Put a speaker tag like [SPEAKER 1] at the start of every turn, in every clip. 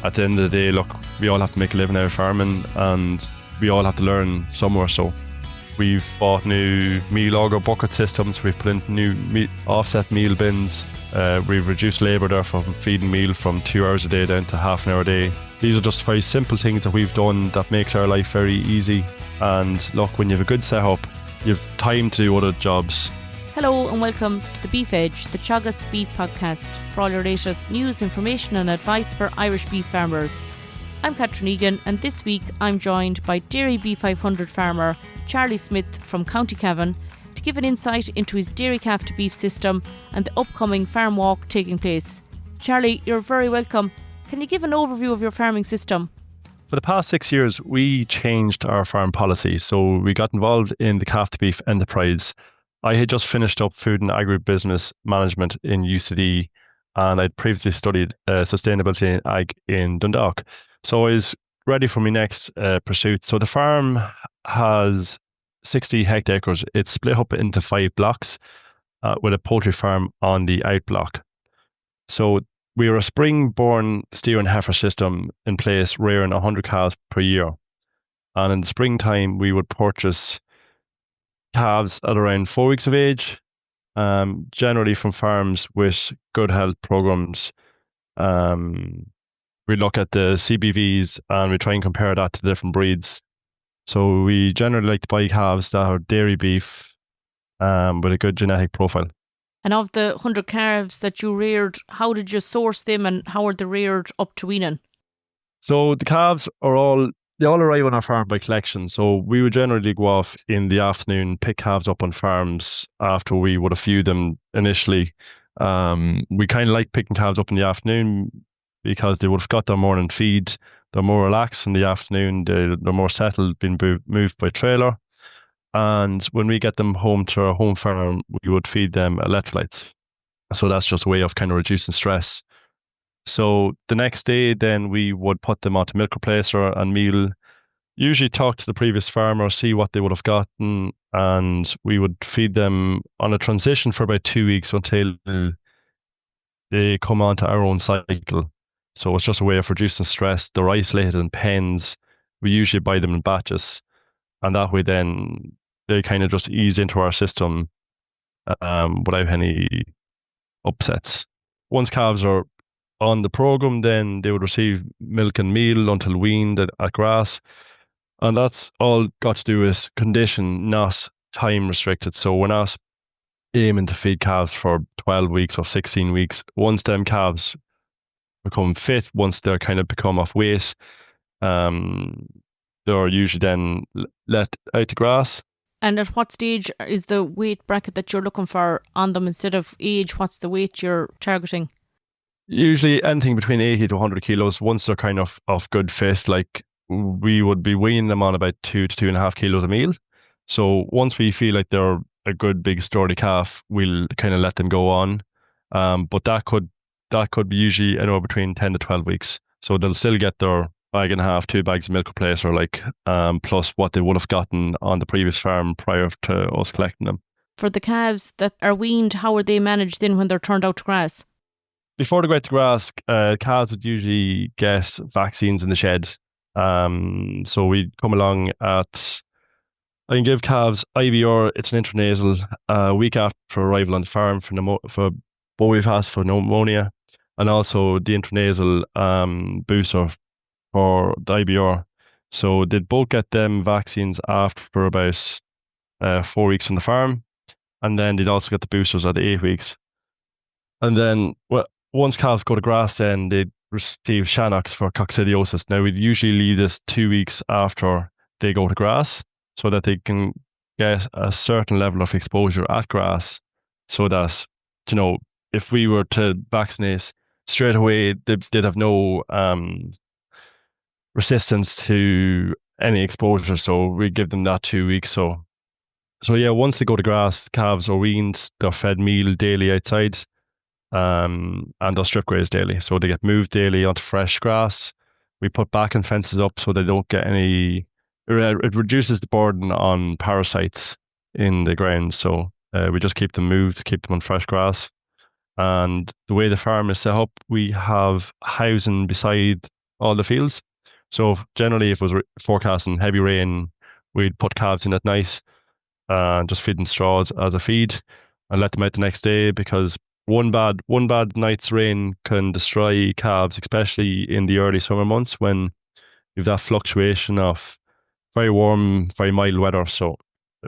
[SPEAKER 1] at the end of the day, look, we all have to make a living out of farming, and we all have to learn somewhere. So we've bought new meal auger bucket systems. We've put in new offset meal bins. We've reduced labour there from feeding meal from 2 hours a day down to half an hour a day. These are just very simple things that we've done that makes our life very easy. And look, when you have a good setup, you have time to do other jobs.
[SPEAKER 2] Hello and welcome to the Beef Edge, the Teagasc DairyBeef podcast, for all your latest news, information and advice for Irish beef farmers. I'm Catherine Egan, and this week I'm joined by DairyBeef 500 farmer Charlie Smyth from County Cavan to give an insight into his dairy calf to beef system and the upcoming farm walk taking place. Charlie, you're very welcome. Can you give an overview of your farming system?
[SPEAKER 1] For the past 6 years, we changed our farm policy. So we got involved in the calf to beef enterprise. I had just finished up food and agribusiness management in UCD, and I'd previously studied sustainability in ag in Dundalk. So I was ready for my next pursuit. So the farm has 60 hectares. It's split up into 5 blocks with a poultry farm on the out block. So we are a spring-born steer and heifer system in place, rearing 100 calves per year. And in the springtime, we would purchase calves at around 4 weeks of age, generally from farms with good health programs. We look at the CBVs and we try and compare that to different breeds. So we generally like to buy calves that are dairy beef with a good genetic profile.
[SPEAKER 2] And of the 100 calves that you reared, how did you source them and how are they reared up to weaning?
[SPEAKER 1] So the calves they all arrive on our farm by collection. So we would generally go off in the afternoon, pick calves up on farms after we would have viewed them initially. We kind of like picking calves up in the afternoon because they would have got their morning feed. They're more relaxed in the afternoon. They're more settled, being moved by trailer. And when we get them home to our home farm, we would feed them electrolytes. So that's just a way of kind of reducing stress. So the next day, then we would put them onto milk replacer and meal, usually talk to the previous farmer, see what they would have gotten, and we would feed them on a transition for about 2 weeks until they come onto our own cycle. So it's just a way of reducing stress. They're isolated in pens. We usually buy them in batches, and that way then they kind of just ease into our system without any upsets. Once calves are on the program, then they would receive milk and meal until weaned at grass, and that's all got to do with condition, not time restricted. So we're not aiming to feed calves for 12 weeks or 16 weeks. Once them calves become fit, once they're kind of become off weight, they're usually then let out to grass.
[SPEAKER 2] And at what stage is the weight bracket that you're looking for on them instead of age? What's the weight you're targeting?
[SPEAKER 1] Usually anything between 80 to 100 kilos. Once they're kind of good fit, like we would be weighing them on about 2 to 2.5 kilos a meal. So once we feel like they're a good big sturdy calf, we'll kind of let them go on. But that could be usually anywhere between 10 to 12 weeks. So they'll still get their bag and a half, 2 bags of milk replacer, plus what they would have gotten on the previous farm prior to us collecting them.
[SPEAKER 2] For the calves that are weaned, how are they managed then when they're turned out to grass?
[SPEAKER 1] Before they go out to grass, calves would usually get vaccines in the shed. So we'd come along I can give calves IVR, it's an intranasal, a week after arrival on the farm for bovine for pneumonia, and also the intranasal booster for the IBR. So they'd both get them vaccines after about 4 weeks on the farm, and then they'd also get the boosters at 8 weeks. And then once calves go to grass, then they'd receive Shanox for coccidiosis. Now we'd usually leave this 2 weeks after they go to grass so that they can get a certain level of exposure at grass, so that, if we were to vaccinate straight away, they'd have no resistance to any exposure. So we give them that 2 weeks. So yeah, once they go to grass, calves are weaned, they're fed meal daily outside, and they're strip grazed daily. So they get moved daily onto fresh grass. We put backing fences up so they don't get any. It reduces the burden on parasites in the ground. So we just keep them moved, keep them on fresh grass. And the way the farm is set up, we have housing beside all the fields. So generally, if it was forecasting heavy rain, we'd put calves in at night and just feed them straws as a feed and let them out the next day, because one bad night's rain can destroy calves, especially in the early summer months when you've that fluctuation of very warm, very mild weather. So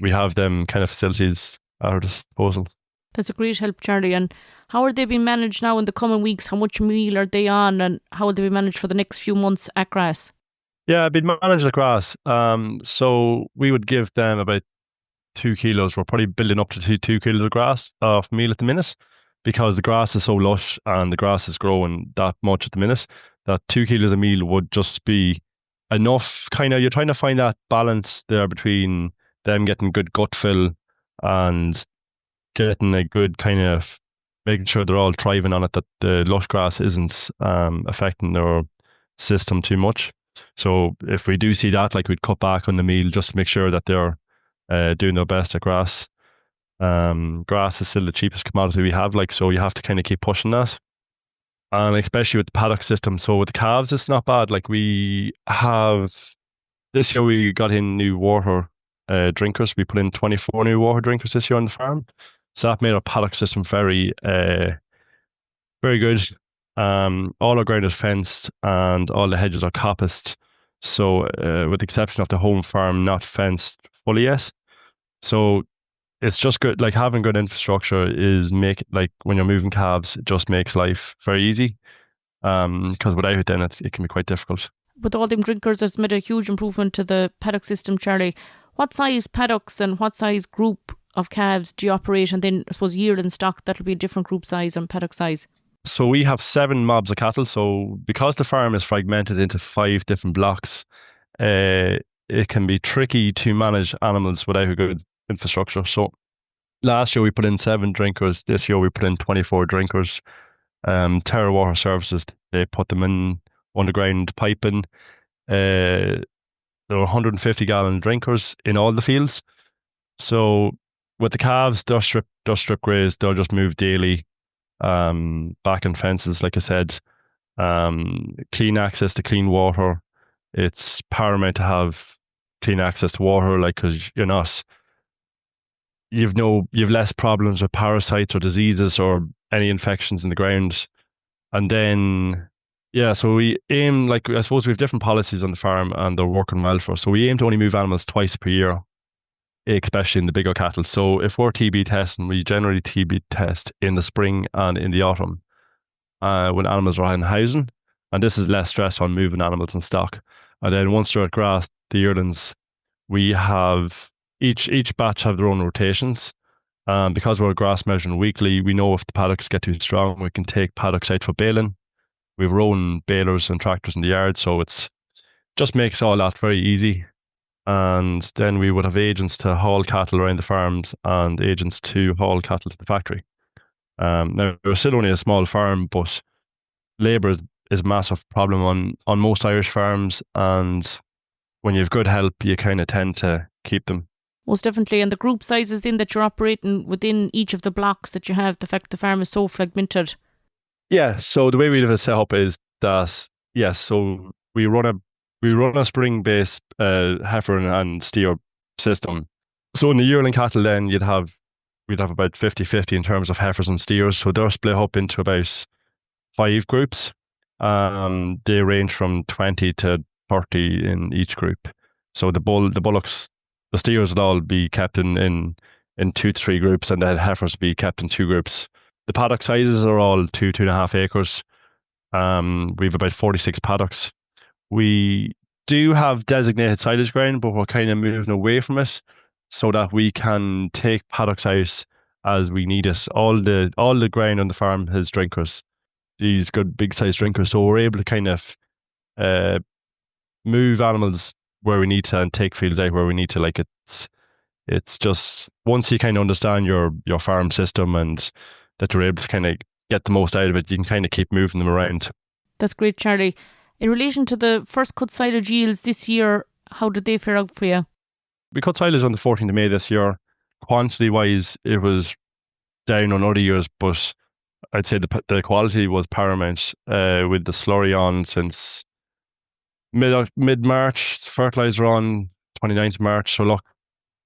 [SPEAKER 1] we have them kind of facilities at our disposal.
[SPEAKER 2] That's a great help, Charlie. And how are they being managed now in the coming weeks? How much meal are they on, and how will they be managed for the next few months at grass?
[SPEAKER 1] Yeah, I've been managed at grass. So we would give them about 2 kilos. We're probably building up to 2 kilos of grass of meal at the minute, because the grass is so lush and the grass is growing that much at the minute that 2 kilos of meal would just be enough. Kind of, you're trying to find that balance there between them getting good gut fill and getting a good kind of making sure they're all thriving on it, that the lush grass isn't affecting their system too much. So if we do see that, like, we'd cut back on the meal just to make sure that they're doing their best at grass. Grass is still the cheapest commodity we have, like, so you have to kind of keep pushing that. And especially with the paddock system. So with the calves, it's not bad. Like, this year we got in new water drinkers. We put in 24 new water drinkers this year on the farm. So that made our paddock system very, very good. All our ground is fenced and all the hedges are coppiced. So with the exception of the home farm not fenced fully yet. So it's just good. Like, having good infrastructure like, when you're moving calves, it just makes life very easy. Because without it, then it can be quite difficult.
[SPEAKER 2] With all them drinkers, it's made a huge improvement to the paddock system, Charlie. What size paddocks and what size group of calves do you operate? And then I suppose yearling stock, that'll be a different group size and paddock size.
[SPEAKER 1] So we have 7 mobs of cattle. So because the farm is fragmented into 5 different blocks, it can be tricky to manage animals without a good infrastructure. So last year we put in 7 drinkers. This year we put in 24 drinkers. Terra Water Services, they put them in underground piping. There are 150 gallon drinkers in all the fields. So with the calves, they're strip grazed. They'll just move daily, back in fences, like I said. Clean access to clean water. It's paramount to have clean access to water, like, because you've less problems with parasites or diseases or any infections in the ground. And then, yeah, so we aim, like, I suppose we have different policies on the farm and they're working well for us. So we aim to only move animals twice per year, especially in the bigger cattle. So if we're TB testing, we generally TB test in the spring and in the autumn when animals are in housing. And this is less stress on moving animals in stock. And then once they're at grass, the yearlings, we have each batch have their own rotations. Because we're grass measuring weekly, we know if the paddocks get too strong, we can take paddocks out for baling. We've rolling balers and tractors in the yard, so it's just makes all that very easy. And then we would have agents to haul cattle around the farms and agents to haul cattle to the factory. Now, we're still only a small farm, but labour is a massive problem on most Irish farms, and when you have good help, you kind of tend to keep them.
[SPEAKER 2] Most definitely. And the group sizes in that you're operating within each of the blocks that you have, the fact the farm is so fragmented.
[SPEAKER 1] Yeah, so the way we have it set up is that, yes, so we run a spring-based heifer and steer system. So in the yearling cattle, then we'd have about 50-50 in terms of heifers and steers. So they're split up into about 5 groups. They range from 20 to 30 in each group. So the bullocks, the steers would all be kept in 2 to 3 groups, and the heifers would be kept in 2 groups. The paddock sizes are all 2.5 acres. We have about 46 paddocks. We do have designated silage ground, but we're kind of moving away from it so that we can take paddocks out as we need it. All the ground on the farm has drinkers, these good big size drinkers, so we're able to kind of move animals where we need to and take fields out where we need to. Like, it's just, once you kind of understand your farm system and that you're able to kind of get the most out of it, you can kind of keep moving them around.
[SPEAKER 2] That's great, Charlie. In relation to the first cut silage yields this year, how did they fare out for you?
[SPEAKER 1] We cut silage on the 14th of May this year. Quantity wise, it was down on other years, but I'd say the quality was paramount with the slurry on since mid-March, fertilizer on 29th of March. So look,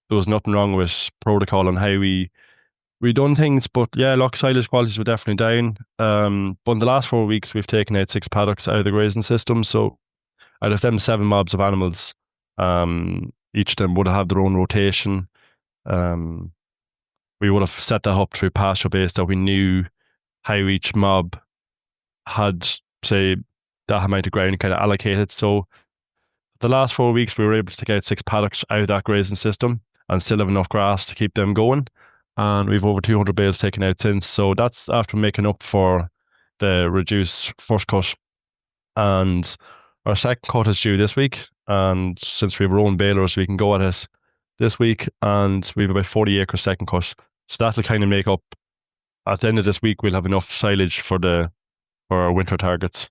[SPEAKER 1] there was nothing wrong with protocol and how we done things. But yeah, look, silage qualities were definitely down. But in the last 4 weeks, we've taken out 6 paddocks out of the grazing system. So out of them 7 mobs of animals, each of them would have their own rotation. We would have set that up through pasture based that we knew how each mob had, say, that amount of ground kind of allocated. So the last 4 weeks we were able to take out 6 paddocks out of that grazing system and still have enough grass to keep them going. And we've over 200 bales taken out since. So that's after making up for the reduced first cut. And our second cut is due this week. And since we have our own balers, we can go at it this week. And we have about 40 acres second cut. So that'll kind of make up, at the end of this week, we'll have enough silage for our winter targets.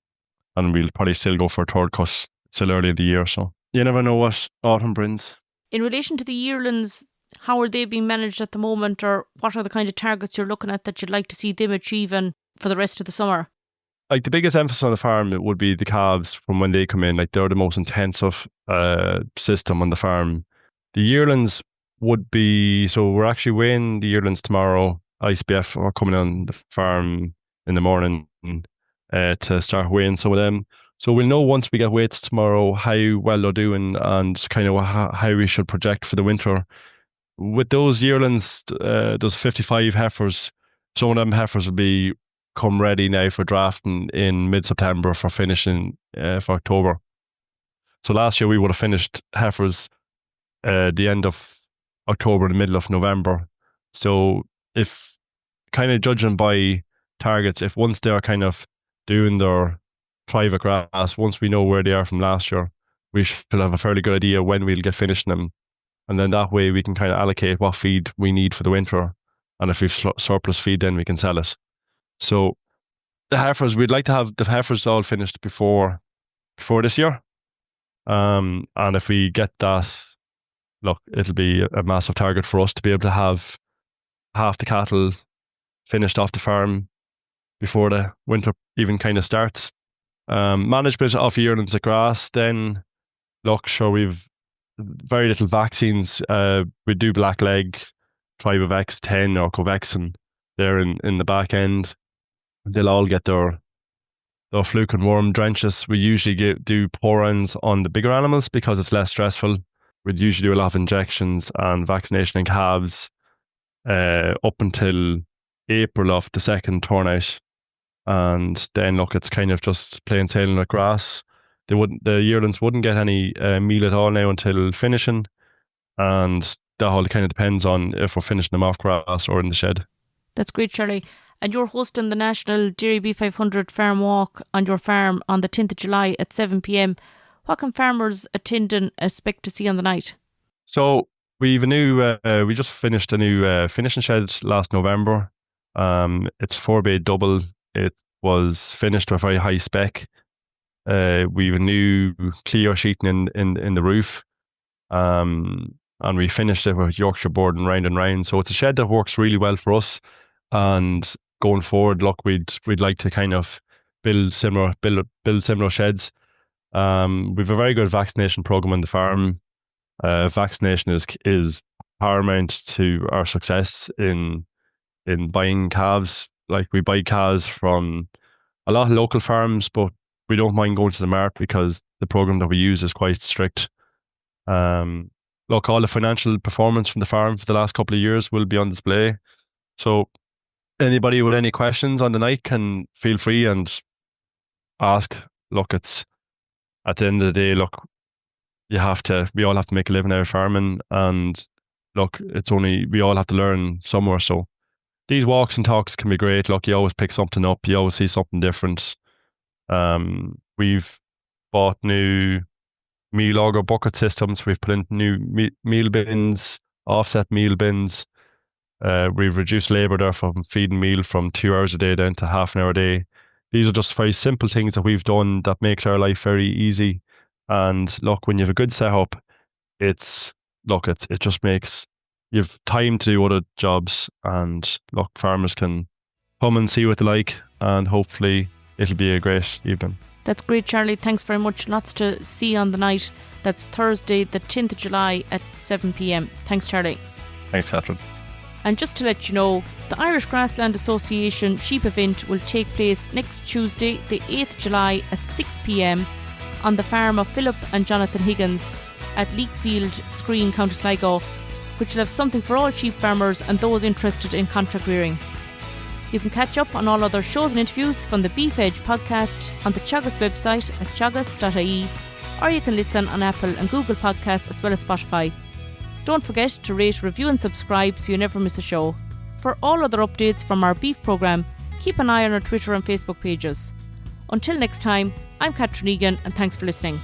[SPEAKER 1] And we'll probably still go for a third cut still early in the year. So you never know what autumn brings.
[SPEAKER 2] In relation to the yearlands, how are they being managed at the moment, or what are the kind of targets you're looking at that you'd like to see them achieving for the rest of the summer?
[SPEAKER 1] Like the biggest emphasis on the farm, it would be the calves from when they come in. Like they're the most intensive system on the farm. The yearlands would be, so we're actually weighing the yearlands tomorrow. ICBF are coming on the farm in the morning to start weighing some of them. So we'll know once we get weights tomorrow how well they're doing and kind of how we should project for the winter. With those yearlings, those 55 heifers, some of them heifers will come ready now for drafting in mid-September for finishing for October. So last year we would have finished heifers the end of October, the middle of November. So if kind of judging by targets, if once they're kind of doing their private grass, once we know where they are from last year, we should have a fairly good idea when we'll get finishing them. And then that way we can kind of allocate what feed we need for the winter. And if we've surplus feed, then we can sell it. So the heifers, we'd like to have the heifers all finished before this year. And if we get that, look, it'll be a massive target for us to be able to have half the cattle finished off the farm before the winter even kind of starts. Management of yearlings at grass, then look, sure, we've very little vaccines. We do blackleg, Tribevex 10 or Covexin there in the back end. They'll all get their fluke and worm drenches. We usually do pour-ins on the bigger animals because it's less stressful. We'd usually do a lot of injections and vaccination in calves up until April of the second turnout. And then look, it's kind of just plain sailing with grass. The yearlings wouldn't get any meal at all now until finishing, and that all kind of depends on if we're finishing them off grass or in the shed.
[SPEAKER 2] That's great, Charlie. And you're hosting the National DairyBeef 500 Farm Walk on your farm on the 10th of July at 7 p.m. What can farmers attending expect to see on the night? So
[SPEAKER 1] we just finished a new finishing shed last November. It's 4-bay double. It was finished with very high spec. We've a new clear sheeting in the roof. And we finished it with Yorkshire board and round. So it's a shed that works really well for us. And going forward, look, we'd like to kind of build similar sheds. We've a very good vaccination program on the farm. Vaccination is paramount to our success in buying calves. Like we buy calves from a lot of local farms, but we don't mind going to the mart because the program that we use is quite strict. Look, all the financial performance from the farm for the last couple of years will be on display. So anybody with any questions on the night can feel free and ask. Look, it's at the end of the day, look, we all have to make a living out of farming, and look, we all have to learn somewhere. So these walks and talks can be great. Look, you always pick something up, you always see something different. We've bought new meal auger bucket systems. We've put in new meal bins, offset meal bins. We've reduced labour there from feeding meal from 2 hours a day down to half an hour a day. These are just very simple things that we've done that makes our life very easy. And look, when you have a good setup, it just makes you have time to do other jobs. And look, farmers can come and see what they like, and hopefully it'll be a great evening.
[SPEAKER 2] That's great, Charlie. Thanks very much. Lots to see on the night. That's Thursday, the 10th of July at 7 p.m. Thanks, Charlie.
[SPEAKER 1] Thanks, Catherine.
[SPEAKER 2] And just to let you know, the Irish Grassland Association sheep event will take place next Tuesday, the 8th of July at 6 p.m. on the farm of Philip and Jonathan Higgins at Leakfield, Screen, County Sligo, which will have something for all sheep farmers and those interested in contract rearing. You can catch up on all other shows and interviews from the Beef Edge podcast on the Teagasc website at teagasc.ie, or you can listen on Apple and Google Podcasts as well as Spotify. Don't forget to rate, review and subscribe so you never miss a show. For all other updates from our beef programme, keep an eye on our Twitter and Facebook pages. Until next time, I'm Catherine Egan and thanks for listening.